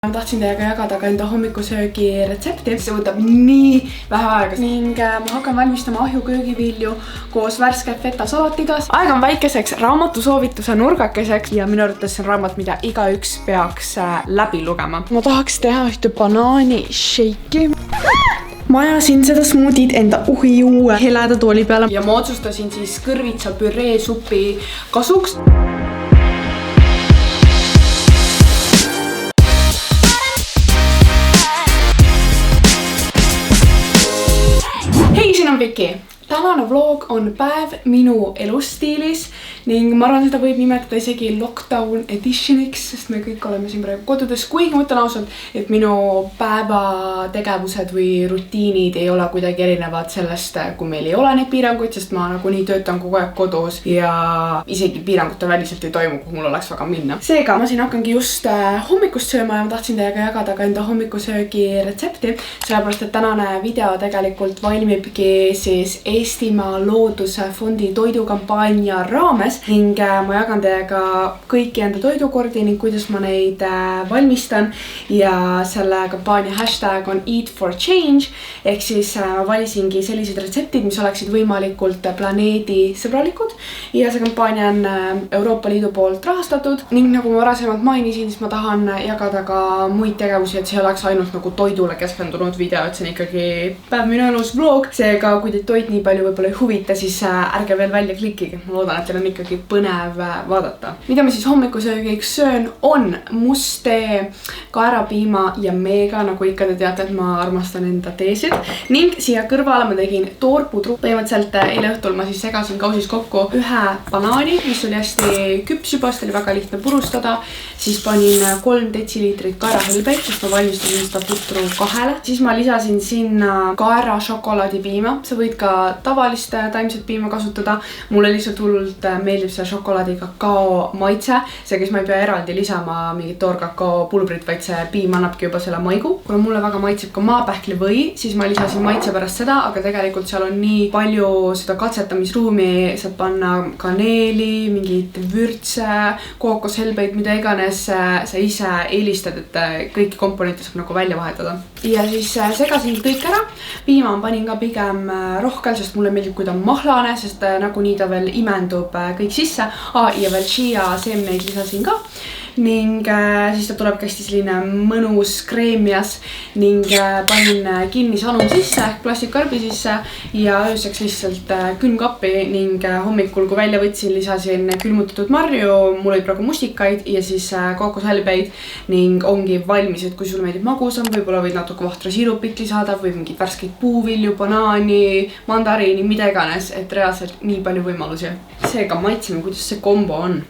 Ma tahtsin teiega jagada ka enda hommikusöögi retsepti. See võtab nii vähe aega ning ma hakkan valmistama ahju köögivilju koos värske feta salatiga. Aeg on väikeseks raamatusoovituse nurgakeseks ja minu arvates see on raamat, mida igaüks peaks läbi lugema. Ma tahaks teha ühte banaani shake'i. Ma ajasin seda smoothied enda uhijuue heleda tooli peale ja ma otsustasin siis kõrvitsa püree supi kasuks. Hei, siin on Viki. Tänane vlog on päev minu elustiilis ning ma arvan, seda võib nimetada isegi lockdown editioniks, sest me kõik oleme siin praegu kodudes. Kuigi ma ütlen ausalt, et minu päevategevused või rutiinid ei ole kuidagi erinevad sellest, kui meil ei ole neid piiranguid, sest ma nagunii töötan kogu aeg kodus ja isegi piirangute väliselt ei toimu, kuhu mul oleks väga minna. Seega ma siin hakkangi just hommikust sööma ja ma tahtsin teiega jagada ka enda hommikusöögi retsepti, sellepärast et tänane video tegelikult valmibki siis Eestimaa Looduse Fondi toidukampaania raames ning ma jagan teiega kõiki enda toidukordi ning kuidas ma neid valmistan ja selle kampaania hashtag on Eat for Change ehk siis valisingi sellised retseptid, mis oleksid võimalikult planeedisõbralikud ja see kampaania on Euroopa Liidu poolt rahastatud ning nagu ma varasemalt mainisin, siis ma tahan jagada ka muid tegevusi, et see oleks ainult nagu toidule keskendunud video, et see on ikkagi päev minu elus vlog, seega kui teid toit nii palju võib-olla ei huvita, siis ärge veel välja klikige. Ma loodan, et teil on ikkagi põnev vaadata. Mida ma siis hommikusöögiks söön on must tee, kaerapiima ja meega, nagu ikka te teate, et ma armastan enda teesid. Ning siia kõrvale ma tegin toorpudru. Põhimõtteliselt eile õhtul ma siis segasin kausis kokku ühe banaani, mis oli hästi küps juba, sest oli väga lihtne purustada. Siis panin 3 detsiliitrit kaerahelbeid, sest ma valmistasin seda putru 2. Siis ma lisasin sinna kaera šokolaadipiima. Sa võid ka tavalist taimset piima kasutada. Mulle lihtsalt hullult meeldib see šokolaadi kakao maitse. Seega siis ma ei pea eraldi lisama mingit toorkakao pulbrit, vaid see piim annabki juba selle maigu. Kuna mulle väga maitseb ka maapähkli või, siis ma lisasin maitse pärast seda, aga tegelikult seal on nii palju seda katsetamisruumi. Saad panna kaneeli, mingid vürtse, kookoshelbeid, mida iganes sa ise eelistad, et kõiki komponente saab nagu välja vahetada. Ja siis segasin kõik ära. Piima panin ka pigem rohkel, sest mulle meeldib, kui ta on mahlane, sest nagunii ta veel imendub kõik sisse. Ja veel chia seemneid lisasin ka. Ning siis ta tuleb hästi selline mõnus kreemias ning panin kinni sanum sisse ehk plastikkarbi sisse ja ööseks lihtsalt külmkappi ning hommikul, kui välja võtsin, lisasin külmutatud marju, mul oli praegu mustikaid ja siis kookoshelbeid ning ongi valmis, et kui sul meeldib magusam, võib-olla võid natuke vahtra siirupit lisada või mingid värskeid puuvilju, banaani, mandariini, mida iganes, et reaalselt nii palju võimalusi. Seega maitseme, kuidas see kombo on.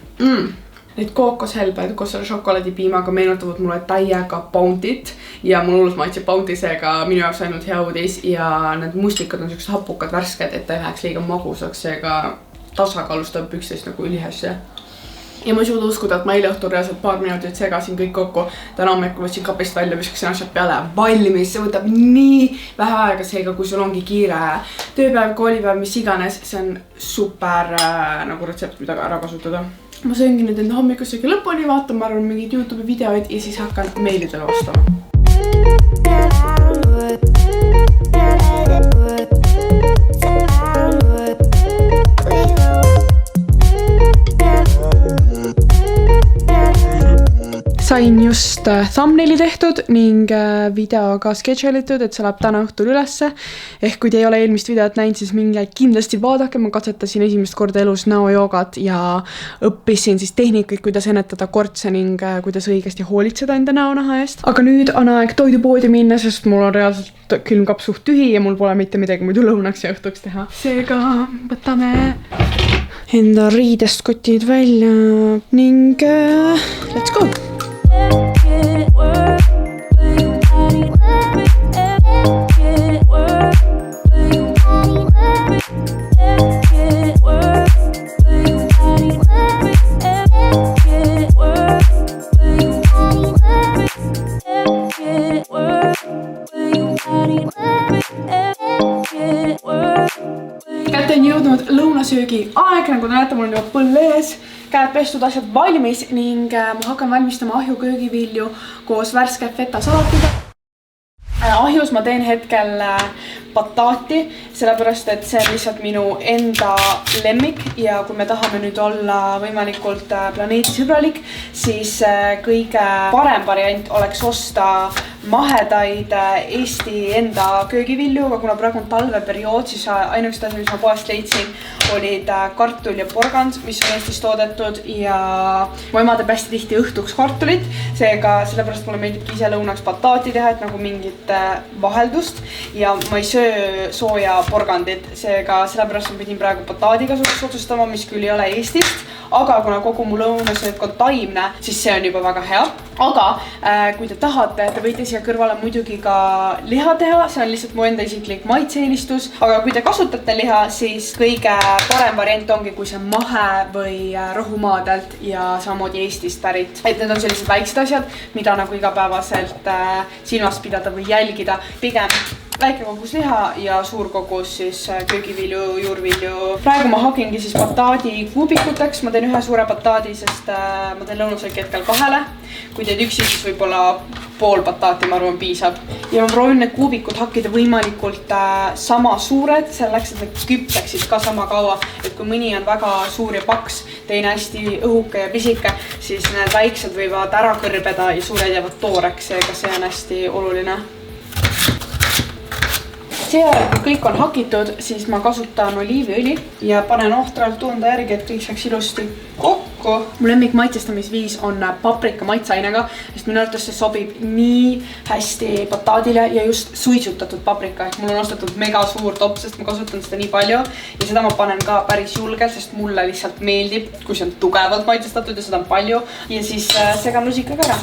Need kookoshelbed koos selle šokolaadipiimaga meenutavad mulle täiega Bounty't ja mul hullult maitseb Bounty, seega minu jaoks ainult hea uudis ja need mustikad on sellised hapukad, värsked, et ta ei läheks liiga magusaks, seega tasakaalustab üksteist nagu ülihästi. Ja ma ei suuda uskuda, et ma eile õhtul reaalselt paar minutit segasin kõik kokku. Täna hommikul võtsin kapist välja, viskasin asjad peale valmis. See võtab nii vähe aega, seega kui sul ongi kiire tööpäev, koolipäev, mis iganes, see on super nagu retsept, mida ära kasutada. Ma sööngi nüüd enda hommikusöögi lõpuni, vaatan, ma arvan, mingid YouTube videoid ja siis hakkan meilidele vastama. Sain just thumbnaili tehtud ning video ka schedule-itud, et see läheb täna õhtul ülesse. Ehk kui te ei ole eelmist videot näinud, siis minge kindlasti vaadake. Ma katsetasin esimest korda elus näojoogat ja õppisin siis tehnikuid, kuidas ennetada kortse ning kuidas õigesti hoolitseda enda näonaha eest. Aga nüüd on aeg toidupoodi minna, sest mul on reaalselt külmkapp suht tühi ja mul pole mitte midagi muidu lõunaks ja õhtuks teha. Seega võtame enda riidest kotid välja ning let's go! Kätte on jõudnud lõunasöögi aeg, nagu te näete, mul on juba põll ees käed pestud, asjad valmis ning ma hakkan valmistama ahju köögivilju koos värske feta salatiga. Ahjus ma teen hetkel bataati, sellepärast et see on lihtsalt minu enda lemmik ja kui me tahame nüüd olla võimalikult planeedisõbralik, siis kõige parem variant oleks osta mahedaid Eesti enda köögivilju, aga kuna praegu on talveperiood, siis ainukesed asjad, mis ma poest leidsin, olid kartul ja porgand, mis on Eestis toodetud ja mu ema teeb hästi tihti õhtuks kartulit, seega sellepärast mulle meeldibki ise lõunaks bataati teha, et nagu mingit vaheldust ja ma ei söö sooja porgandit, seega sellepärast ma pidin praegu bataadiga otsustama, mis küll ei ole Eestist, aga kuna kogu mu lõunasöök on taimne, siis see on juba väga hea. Aga kui te tahate, te võite siia kõrvale muidugi ka liha teha, see on lihtsalt mu enda isiklik maitseenistus, aga kui te kasutate liha, siis kõige parem variant ongi, kui see on mahe või rohumaadelt ja samamoodi Eestist pärit. Et need on sellised väiksed asjad, mida nagu igapäevaselt silmas pidada või jälgida. Pigem väike kogus liha ja suur kogus siis köögivilju, juurvilju. Praegu ma hakingi siis bataadi kuubikuteks. Ma teen ühe suure bataadi, sest ma teen lõunasööki hetkel 2. Kui teed üksi, siis võib-olla pool bataati, ma arvan, piisab. Ja ma proovin need kuubikud hakkida võimalikult sama suured, selleks, et need küpseksid ka sama kaua. Et kui mõni on väga suur ja paks, teine hästi õhuke ja pisike, siis need väiksed võivad ära kõrbeda ja suured jäävad tooreks, seega see on hästi oluline. Seejärel, kui kõik on hakitud, siis ma kasutan oliiviõli ja panen ohtralt tunda järgi, et kõik saaks ilusti kokku. Mu lemmik maitsestamisviis on paprika maitseainega, sest minu arvates see sobib nii hästi bataadile ja just suitsutatud paprika. Mul on ostetud mega suur top, sest ma kasutan seda nii palju ja seda ma panen ka päris julgelt, sest mulle lihtsalt meeldib, kui see on tugevalt maitsestatud ja seda on palju ja siis segan lusikaga ära.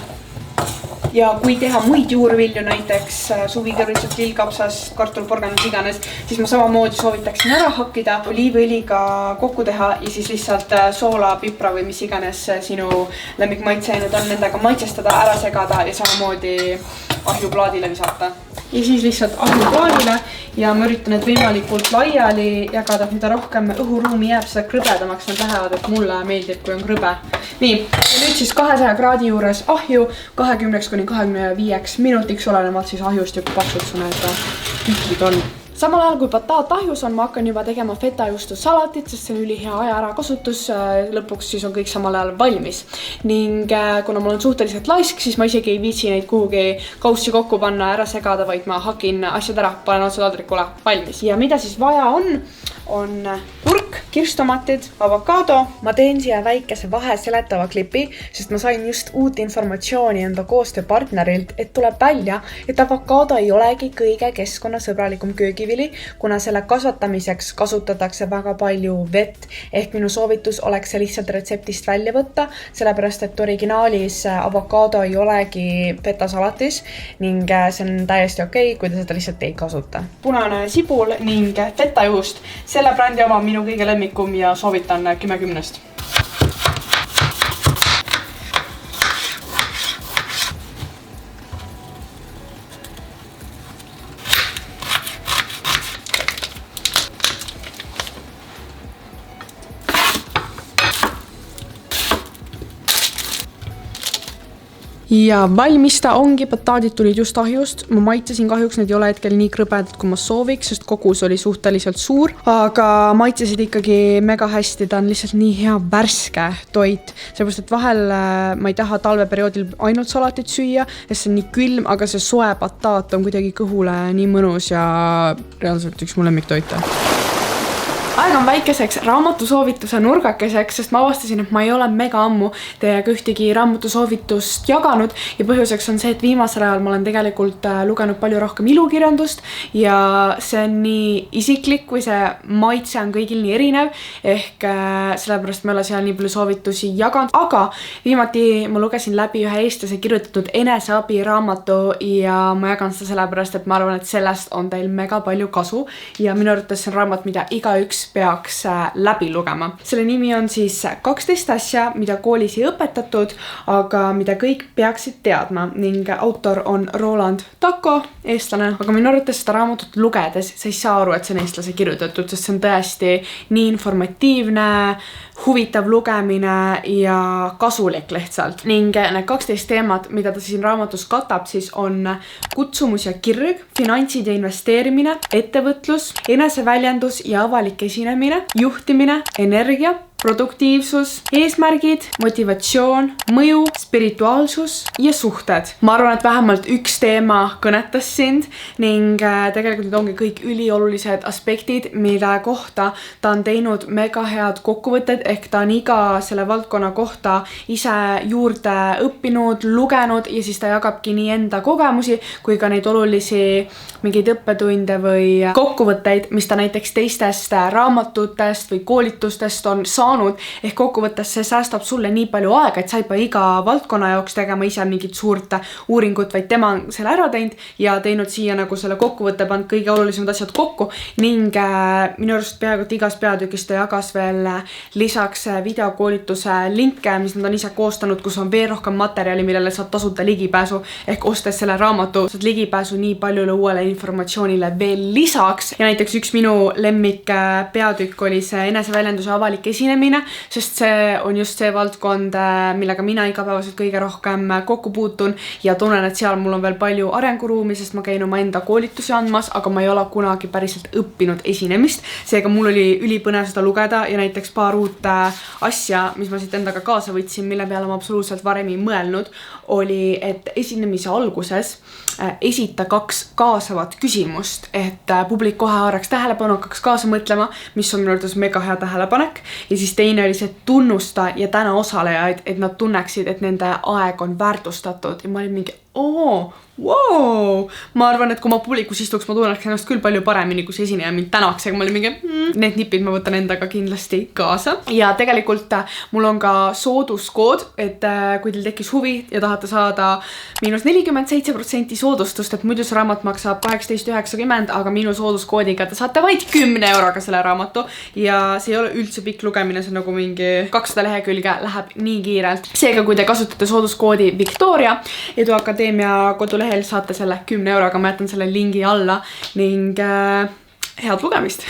Ja kui teha muid juurvilju, näiteks suvikõrvitsad, lillkapsas, kartulporgand, mis iganes, siis ma samamoodi soovitaksin ära hakkida, oliiviõliga kokku teha ja siis lihtsalt soola, pipra või mis iganes sinu lemmikmaitseainud on, nendega maitsestada, ära segada ja samamoodi ahjuplaadile visata. Ja siis lihtsalt ahjuplaadile ja ma üritan need võimalikult laiali jagada, et mida rohkem õhuruumi jääb, seda krõbedamaks nad lähevad, et mulle meeldib, kui on krõbe. Nii, ja nüüd siis 200 kraadi juures ahju 20–25 minutiks, olenevalt siis ahjust ja kui paksud su need tükid on. Samal ajal kui bataat ahjus on, ma hakkan juba tegema fetajuustus salatit, sest see on ülihea aja ära kasutus, lõpuks siis on kõik samal ajal valmis. Ning kuna mul on suhteliselt laisk, siis ma isegi ei viitsi neid kuhugi kaussi kokku panna, ära segada, vaid ma hakin asjad ära, panen otsa taldrikule valmis. Ja mida siis vaja on kurk, kirstomatid, avokaado. Ma teen siia väikese vahe seletava klipi, sest ma sain just uut informatsiooni enda koostööpartnerilt, et tuleb välja, et avokaado ei olegi kõige keskkonnasõbralikum köögivili, kuna selle kasvatamiseks kasutatakse väga palju vett. Ehk minu soovitus oleks see lihtsalt retseptist välja võtta, sellepärast et originaalis avokaado ei olegi fetasalatis ning see on täiesti okei, kui te seda lihtsalt ei kasuta. Punane sibul ning fetajuust. Selle brändi oma minu kõige lemmikum ja soovitan 10/10. Ja valmis ta ongi, bataadid tulid just ahjust. Ma maitsesin kahjuks, need ei ole hetkel nii krõbedad, kui ma sooviks, sest kogus oli suhteliselt suur. Aga maitsesid ikkagi mega hästi, ta on lihtsalt nii hea värske toit. Sellepärast, et vahel ma ei taha talveperioodil ainult salatit süüa, sest see on nii külm, aga see soe bataat on kuidagi kõhule nii mõnus ja reaalselt üks mu lemmiktoite. Aeg on väikeseks raamatusoovituse nurgakeseks, sest ma avastasin, et ma ei ole mega ammu teiega ühtegi raamatusoovitust jaganud ja põhjuseks on see, et viimasel ajal ma olen tegelikult lugenud palju rohkem ilukirjandust ja see on nii isiklik, kui see maitse on kõigil nii erinev, ehk sellepärast ma ei ole seal nii palju soovitusi jaganud, aga viimati ma lugesin läbi ühe eestlase kirjutatud eneseabi raamatu ja ma jagan seda sellepärast, et ma arvan, et sellest on teil mega palju kasu ja minu arvates see on raamat, mida igaüks peaks läbi lugema. Selle nimi on siis 12 asja, mida koolis ei õpetatud, aga mida kõik peaksid teadma ning autor on Roland Tako, eestlane. Aga minu arvates seda raamatut lugedes sa ei saa aru, et see on eestlase kirjutatud, sest see on tõesti nii informatiivne, huvitav lugemine ja kasulik lihtsalt. Ning need 12 teemat, mida ta siin raamatus katab, siis on kutsumus ja kirg, finantsid ja investeerimine, ettevõtlus, eneseväljendus ja avalik esinemine, juhtimine, energia, produktiivsus, eesmärgid, motivatsioon, mõju, spirituaalsus ja suhted. Ma arvan, et vähemalt üks teema kõnetas sind ning tegelikult need ongi kõik üliolulised aspektid, mille kohta ta on teinud mega head kokkuvõtted, ehk ta on iga selle valdkonna kohta ise juurde õppinud, lugenud ja siis ta jagabki nii enda kogemusi kui ka neid olulisi mingeid õppetunde või kokkuvõtteid, mis ta näiteks teistest raamatutest või koolitustest on saanud, ehk kokkuvõttes see säästab sulle nii palju aega, et sa ei pea iga valdkonna jaoks tegema ise mingit suurt uuringut, vaid tema on selle ära teinud ja teinud siia nagu selle kokkuvõtte, pannud kõige olulisemad asjad kokku ning minu arust peaaegu et igas peatükis ta jagas veel lisaks videokoolituse linke, mis nad on ise koostanud, kus on veel rohkem materjali, millele saad tasuta ligipääsu, ehk ostes selle raamatu saad ligipääsu nii paljule uuele informatsioonile veel lisaks. Ja näiteks üks minu lemmik peatükk oli see eneseväljenduse avalik esinemine, sest see on just see valdkond, millega mina igapäevaselt kõige rohkem kokku puutun ja tunnen, et seal mul on veel palju arenguruumi, sest ma käin oma enda koolitusi andmas, aga ma ei ole kunagi päriselt õppinud esinemist. Seega mul oli ülipõnev seda lugeda ja näiteks paar uut asja, mis ma siit endaga kaasa võtsin, mille peale ma absoluutselt varem ei mõelnud, oli, et esinemise alguses esita 2 kaasavat küsimust, et publik kohe haaraks tähelepanu, hakkaks kaasa mõtlema, mis on minu arvates mega hea tähelepanek. Ja siis teine oli see tunnusta ja täna osalejaid, et nad tunneksid, et nende aeg on väärtustatud ja ma olin mingi, wow! Ma arvan, et kui ma publikus istuks, ma tunneks ennast küll palju paremini, kui see esineja mind tänaks, aga ma olin mingi, need nipid ma võtan endaga kindlasti kaasa. Ja tegelikult mul on ka sooduskood, et kui teil tekkis huvi ja tahate saada -47% soodustust, et muidu see raamat maksab 18,90, aga minu sooduskoodiga te saate vaid 10 euroga selle raamatu ja see ei ole üldse pikk lugemine, see on nagu mingi 200 lehekülge, läheb nii kiirelt. Seega, kui te kasutate sooduskoodi Victoria Edu Akadeemia kodulehel, saate selle 10 euroga, ma jätan selle lingi alla ning head lugemist!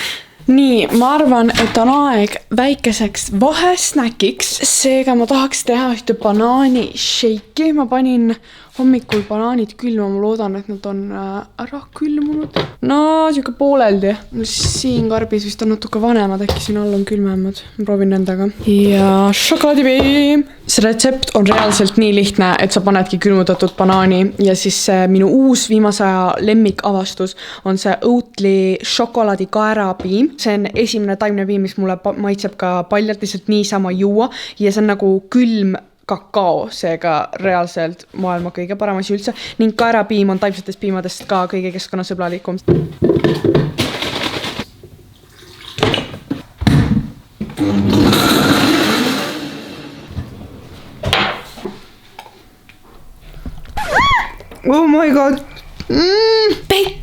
Nii, ma arvan, et on aeg väikeseks vahesnäkiks, seega ma tahaks teha ühte banaani shake'i. Ma panin hommikul banaanid külma, ma loodan, et nad on ära külmunud. No, siuke pooleldi. Mul siin karbis vist on natuke vanemad, äkki siin all on külmemad. Ma proovin nendega. Ja šokolaadipiim! See retsept on reaalselt nii lihtne, et sa panedki külmutatud banaani ja siis minu uus viimase aja lemmikavastus on see Oatly šokolaadikaerapiim. See on esimene taimne piim, mis mulle maitseb ka paljalt lihtsalt niisama juua ja see on nagu külm kakao, seega reaalselt maailma kõige parem asi üldse ning kaerapiim on taimsetest piimadest ka kõige keskkonnasõbralikum. Oh my god! Pekki!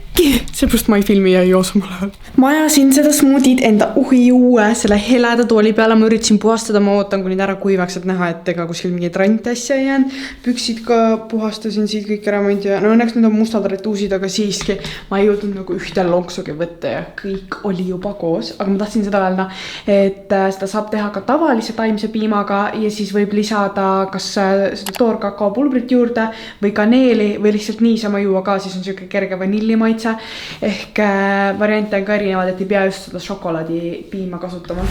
Seepärast ma ei filmi ja ei joo samal ajal. Ma ajasin seda smoothied enda uue selle heleda tooli peale, ma üritasin puhastada, ma ootan, kui nüüd ära kuivaks, et näha, et ega kuskil mingi trant asja ei jäänud. Püksid ka puhastasin siit kõik ära, ma ei tea. No õnneks need on mustad retuusid, aga siiski ma ei jõudnud nagu ühte lonksugi võtta ja kõik oli juba koos. Aga ma tahtsin seda öelda, et seda saab teha ka tavalise taimse piimaga ja siis võib lisada kas seda toorkakaopulbrit juurde või kaneeli või lihtsalt niisama juua ka, siis on siuke kerge vanillimaitse. Ehk variante on ka erinevad, et ei pea just seda šokolaadipiima kasutama.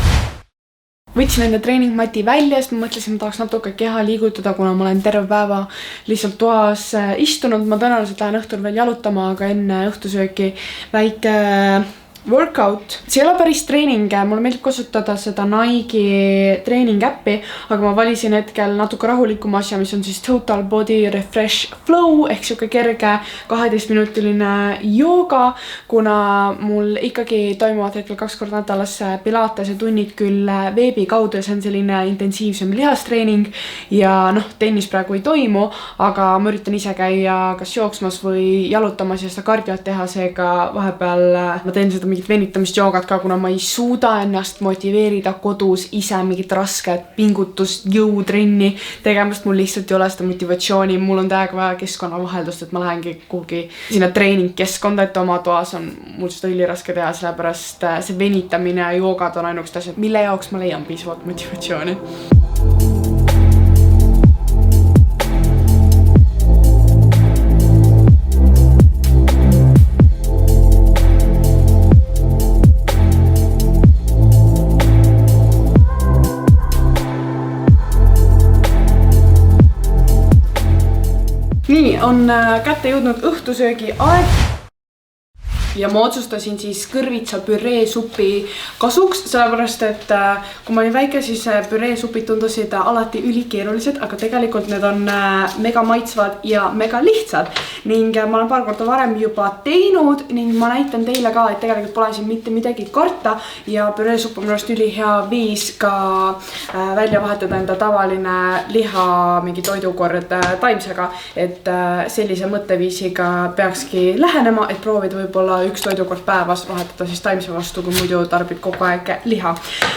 Võtsin enda treeningmati välja, sest ma mõtlesin, et tahaks natuke keha liigutada, kuna ma olen terve päeva lihtsalt toas istunud. Ma tõenäoliselt lähen õhtul veel jalutama, aga enne õhtusööki väike workout. See ei ole päris treening, mulle meeldib kasutada seda Nike treening äppi, aga ma valisin hetkel natuke rahulikum asja, mis on siis Total Body Refresh Flow ehk siuke kerge 12-minutiline jooga, kuna mul ikkagi toimuvad hetkel 2 korda nädalas pilatese tunnid küll veebi kaudu ja see on selline intensiivsem lihastreening ja tennis praegu ei toimu, aga ma üritan ise käia kas jooksmas või jalutamas ja seda kardiot teha, seega vahepeal ma teen seda mingit venitamist, joogat ka, kuna ma ei suuda ennast motiveerida kodus ise mingit rasket pingutust, jõutrenni tegemast, mul lihtsalt ei ole seda motivatsiooni, mul on täiega vaja keskkonnavaheldust, et ma lähengi kuhugi sinna treeningkeskkonda, et oma toas on mul seda üliraske teha, sellepärast see venitamine ja joogad on ainukesed asjad, mille jaoks ma leian piisavalt motivatsiooni. Nii, on kätte jõudnud õhtusöögi aeg ja ma otsustasin siis kõrvitsa püreesupi kasuks, sellepärast et kui ma olin väike, siis püreesupid tundusid alati ülikeerulised, aga tegelikult need on mega maitsvad ja mega lihtsad ning ma olen paar korda varem juba teinud ning ma näitan teile ka, et tegelikult pole siin mitte midagi karta ja püreesupp on minu arust ülihea viis ka välja vahetada enda tavaline liha mingi toidukord taimsega, et sellise mõtteviisiga peakski lähenema, et proovida võib-olla üks toidukord päevas vahetada siis taimse vastu, kui muidu tarbid kogu aeg liha.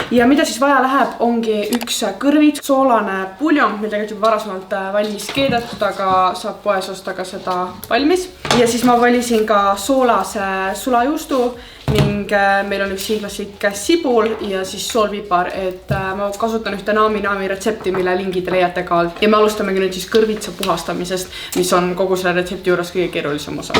Ja mida siis vaja läheb, ongi üks kõrvits, soolane puljong, mille tegelikult juba varasemalt valmis keedetud, aga saab poes osta ka seda valmis. Ja siis ma valisin ka soolase sulajuustu ning meil on üks hiiglaslik sibul ja siis soolpipar, et ma kasutan ühte naami retsepti, mille lingi te leiate ka alt. Ja me alustamegi nüüd siis kõrvitsa puhastamisest, mis on kogu selle retsepti juures kõige keerulisem osa.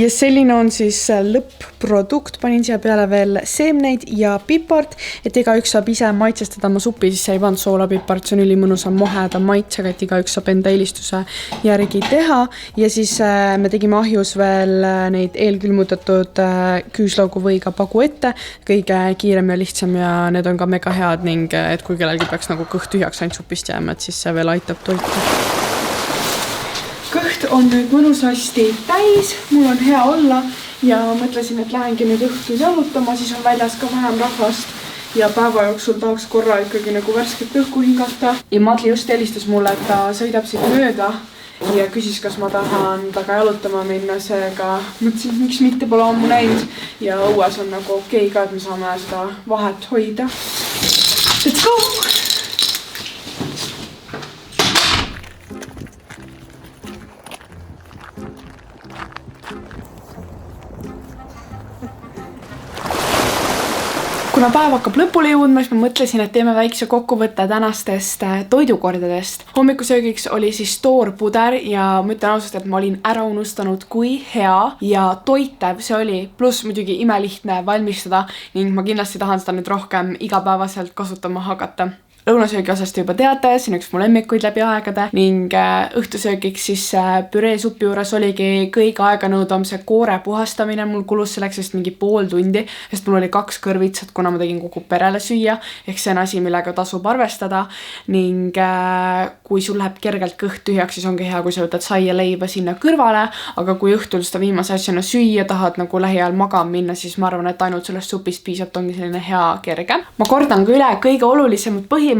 Ja selline on siis lõpp-produkt, panin siia peale veel seemneid ja pipart, et igaüks saab ise maitsestada oma supi, siis ei pannud soolapipart, see on ülimõnusa moheda maitsega, et igaüks saab enda eelistuse järgi teha. Ja siis me tegime ahjus veel neid eelkülmutatud küüslaugu või ka pagu ette, kõige kiirem ja lihtsam ja need on ka mega head ning et kui kellelgi peaks nagu kõht tühjaks ainult supist jääma, et siis see veel aitab toita. Kõht on nüüd mõnusasti täis, mul on hea olla ja mõtlesin, et lähengi nüüd õhtul jalutama, siis on väljas ka vähem rahvast ja päeva jooksul tahaks korra ikkagi nagu värsket õhku hingata. Ja Madli just helistas mulle, et ta sõidab siit mööda ja küsis, kas ma tahan taga jalutama minna, seega mõtlesin, miks mitte pole ammu näinud ja õues on nagu okei ka, et me saame seda vahet hoida. Let's go! Kuna päev hakkab lõpule jõudma, siis ma mõtlesin, et teeme väikse kokkuvõtte tänastest toidukordadest. Hommikusöögiks oli siis toorpuder ja ma ütlen ausalt, et ma olin ära unustanud, kui hea ja toitev see oli. Pluss muidugi imelihtne valmistada ning ma kindlasti tahan seda nüüd rohkem igapäevaselt kasutama hakata. Lõunasöögi osast juba teate, siin üks mu lemmikuid läbi aegade ning õhtusöögiks siis püreesuppi juures oligi kõige aeganõudvam see koore puhastamine. Mul kulus selleks just mingi pool tundi, sest mul oli 2 kõrvitsat, kuna ma tegin kogu perele süüa. Ehk see on asi, millega tasub arvestada ning kui sul läheb kergelt kõht tühjaks, siis ongi hea, kui sa võtad saia leiba sinna kõrvale, aga kui õhtul seda viimase asjana süüa tahad nagu lähiajal magama minna, siis ma arvan, et ainult sellest supist piisab, ongi selline hea kerge. Ma kordan ka üle kõige olulisemad põhimõtted,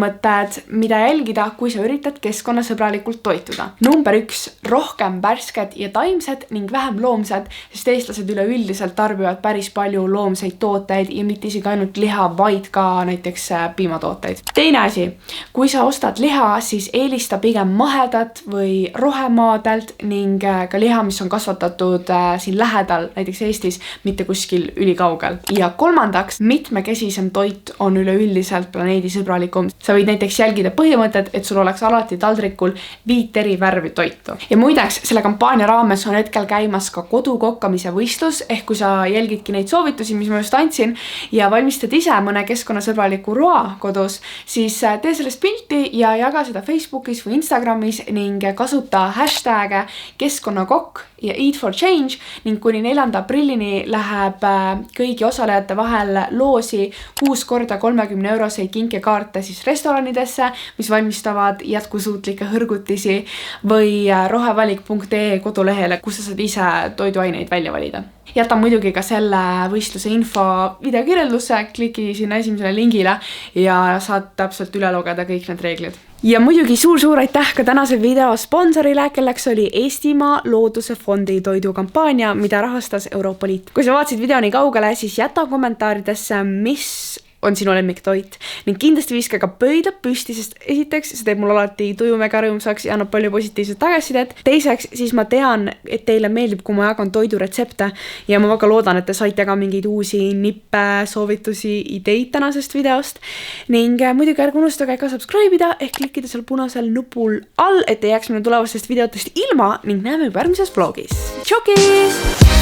mida jälgida, kui sa üritad keskkonnasõbralikult toituda. Number 1, rohkem värsket ja taimsed ning vähem loomsed, sest eestlased üleüldiselt tarbivad päris palju loomseid tooteid ja mitte isegi ainult liha, vaid ka näiteks piimatooteid. Teine asi, kui sa ostad liha, siis eelista pigem mahedat või rohemaadelt ning ka liha, mis on kasvatatud siin lähedal, näiteks Eestis, mitte kuskil ülikaugel. Ja kolmandaks, mitmekesisem toit on üleüldiselt planeedisõbralikum. Sa võid näiteks jälgida põhimõtet, et sul oleks alati taldrikul 5 eri värvi toitu. Ja muideks, selle kampaania raames on hetkel käimas ka kodukokkamise võistlus, ehk kui sa jälgidki neid soovitusi, mis ma just andsin, ja valmistad ise mõne keskkonnasõbraliku roa kodus, siis tee sellest pilti ja jaga seda Facebookis või Instagramis ning kasuta hashtag'e keskkonnakokk ja Eat for Change ning kuni 4. aprillini läheb kõigi osalejate vahel loosi 6 korda 30 euroseid kinkekaarte siis restoranidesse, mis valmistavad jätkusuutlikke hõrgutisi või rohevalik.ee kodulehele, kus sa saad ise toiduaineid välja valida. Jätan muidugi ka selle võistluse info videokirjeldusse, kliki sinna esimesele lingile ja saad täpselt üle lugeda kõik need reeglid. Ja muidugi suur aitäh ka tänase video sponsorile, kelleks oli Eestimaa Looduse Fondi toidukampaania, mida rahastas Euroopa Liit. Kui sa vaatasid video nii kaugele, siis jäta kommentaaridesse, mis on sinu lemmiktoit ning kindlasti viska ka pöidlad püsti, sest esiteks see teeb mul alati tuju mega rõõmsaks ja annab palju positiivset tagasisidet. Teiseks, siis ma tean, et teile meeldib, kui ma jagan toiduretsepte ja ma väga loodan, et te saite ka mingeid uusi nippe, soovitusi, ideid tänasest videost ning muidugi ärge unustage ka subscribe ida ehk klikkida seal punasel nupul all, et ei jääks minu tulevastest videotest ilma ning näeme juba järgmises vlogis. Tšoki!